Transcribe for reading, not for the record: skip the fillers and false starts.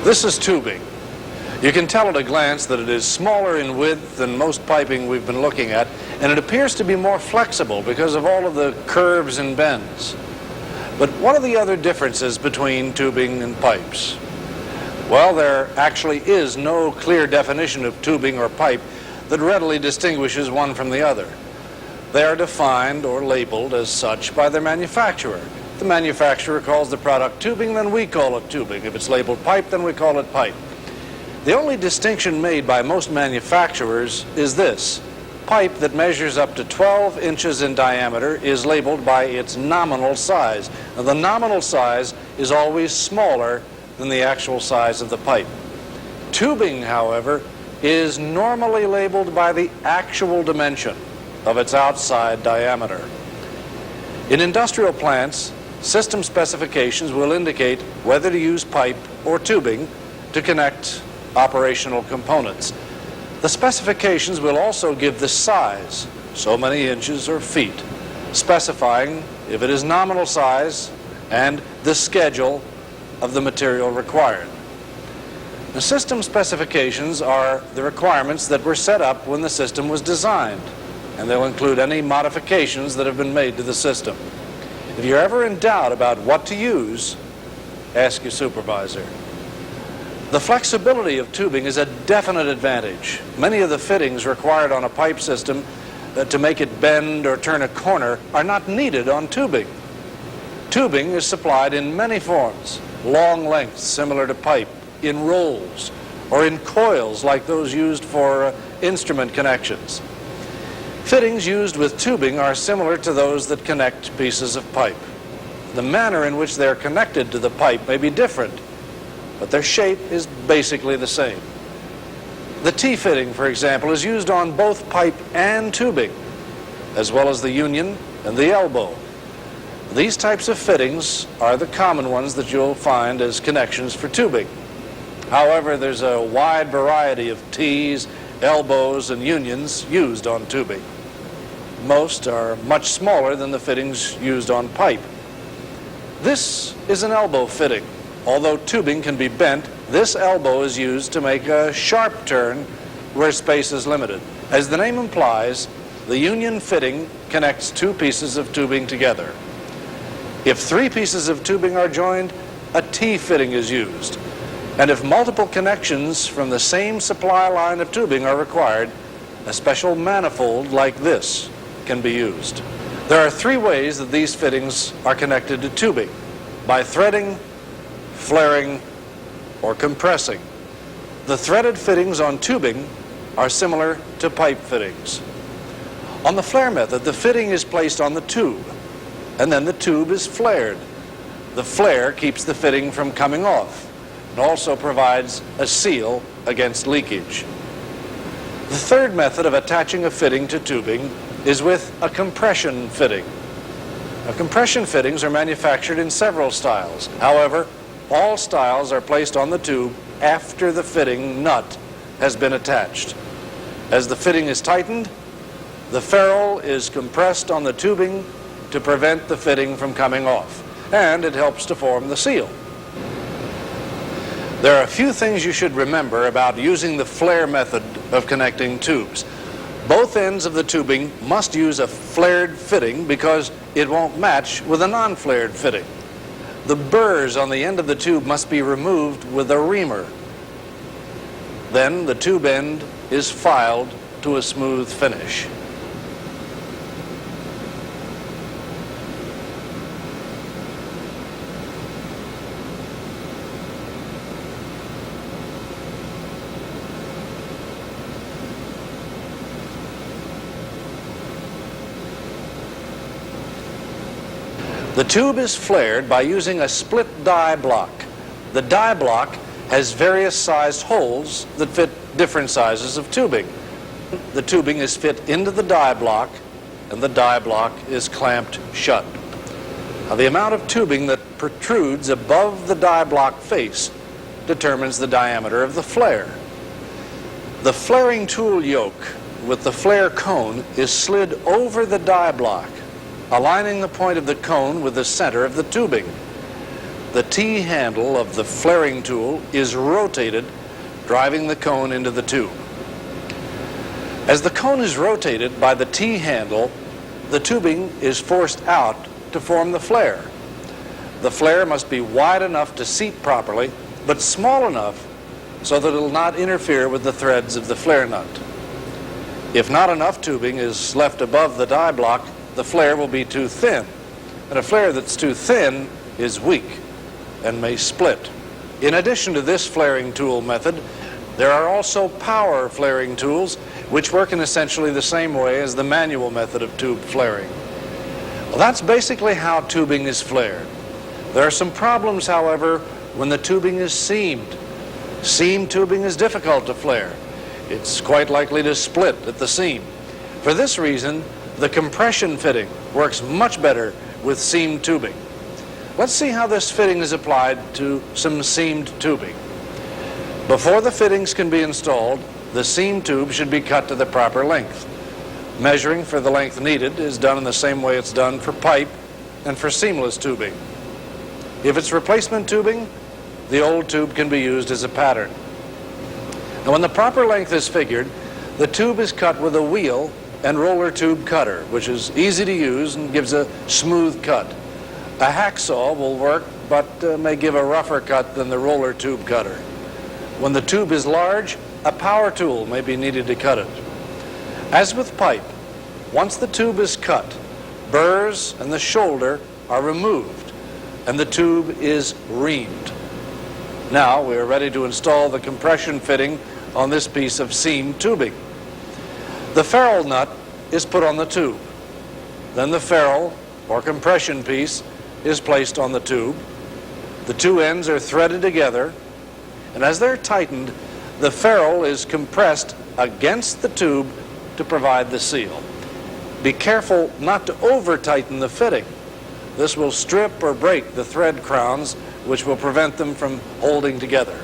This is tubing. You can tell at a glance that it is smaller in width than most piping we've been looking at, and it appears to be more flexible because of all of the curves and bends. But what are the other differences between tubing and pipes? Well, there actually is no clear definition of tubing or pipe that readily distinguishes one from the other. They are defined or labeled as such by their manufacturer. If the manufacturer calls the product tubing, then we call it tubing. If it's labeled pipe, then we call it pipe. The only distinction made by most manufacturers is this: pipe that measures up to 12 inches in diameter is labeled by its nominal size. Now, the nominal size is always smaller than the actual size of the pipe. Tubing, however, is normally labeled by the actual dimension of its outside diameter. In industrial plants, system specifications will indicate whether to use pipe or tubing to connect operational components. The specifications will also give the size, so many inches or feet, specifying if it is nominal size and the schedule of the material required. The system specifications are the requirements that were set up when the system was designed, and they'll include any modifications that have been made to the system. If you're ever in doubt about what to use, ask your supervisor. The flexibility of tubing is a definite advantage. Many of the fittings required on a pipe system to make it bend or turn a corner are not needed on tubing. Tubing is supplied in many forms: long lengths similar to pipe, in rolls, or in coils like those used for instrument connections. Fittings used with tubing are similar to those that connect pieces of pipe. The manner in which they're connected to the pipe may be different, but their shape is basically the same. The T-fitting, for example, is used on both pipe and tubing, as well as the union and the elbow. These types of fittings are the common ones that you'll find as connections for tubing. However, there's a wide variety of T's, elbows, and unions used on tubing. Most are much smaller than the fittings used on pipe. This is an elbow fitting. Although tubing can be bent, this elbow is used to make a sharp turn where space is limited. As the name implies, the union fitting connects two pieces of tubing together. If three pieces of tubing are joined, a T-fitting is used. And if multiple connections from the same supply line of tubing are required, a special manifold like this can be used. There are three ways that these fittings are connected to tubing: by threading, flaring, or compressing. The threaded fittings on tubing are similar to pipe fittings. On the flare method, the fitting is placed on the tube, and then the tube is flared. The flare keeps the fitting from coming off and also provides a seal against leakage. The third method of attaching a fitting to tubing is with a compression fitting. Now, compression fittings are manufactured in several styles. However, all styles are placed on the tube after the fitting nut has been attached. As the fitting is tightened, the ferrule is compressed on the tubing to prevent the fitting from coming off, and it helps to form the seal. There are a few things you should remember about using the flare method of connecting tubes. Both ends of the tubing must use a flared fitting because it won't match with a non-flared fitting. The burrs on the end of the tube must be removed with a reamer. Then the tube end is filed to a smooth finish. The tube is flared by using a split die block. The die block has various sized holes that fit different sizes of tubing. The tubing is fit into the die block, and the die block is clamped shut. Now, the amount of tubing that protrudes above the die block face determines the diameter of the flare. The flaring tool yoke with the flare cone is slid over the die block, aligning the point of the cone with the center of the tubing. the T handle of the flaring tool is rotated, driving the cone into the tube. As the cone is rotated by the T handle, the tubing is forced out to form the flare. The flare must be wide enough to seat properly, but small enough so that it will not interfere with the threads of the flare nut. If not enough tubing is left above the die block, the flare will be too thin. And a flare that's too thin is weak and may split. In addition to this flaring tool method, there are also power flaring tools which work in essentially the same way as the manual method of tube flaring. Well, that's basically how tubing is flared. There are some problems, however, when the tubing is seamed. Seam tubing is difficult to flare. It's quite likely to split at the seam. For this reason, the compression fitting works much better with seamed tubing. Let's see how this fitting is applied to some seamed tubing. Before the fittings can be installed, the seam tube should be cut to the proper length. Measuring for the length needed is done in the same way it's done for pipe and for seamless tubing. If it's replacement tubing, the old tube can be used as a pattern. Now, when the proper length is figured, the tube is cut with a wheel and roller tube cutter, which is easy to use and gives a smooth cut. A hacksaw will work, but may give a rougher cut than the roller tube cutter. When the tube is large, a power tool may be needed to cut it. As with pipe, once the tube is cut, burrs and the shoulder are removed, and the tube is reamed. Now we are ready to install the compression fitting on this piece of seam tubing. The ferrule nut is put on the tube. Then the ferrule, or compression piece, is placed on the tube. The two ends are threaded together, and as they're tightened, the ferrule is compressed against the tube to provide the seal. Be careful not to over-tighten the fitting. This will strip or break the thread crowns, which will prevent them from holding together.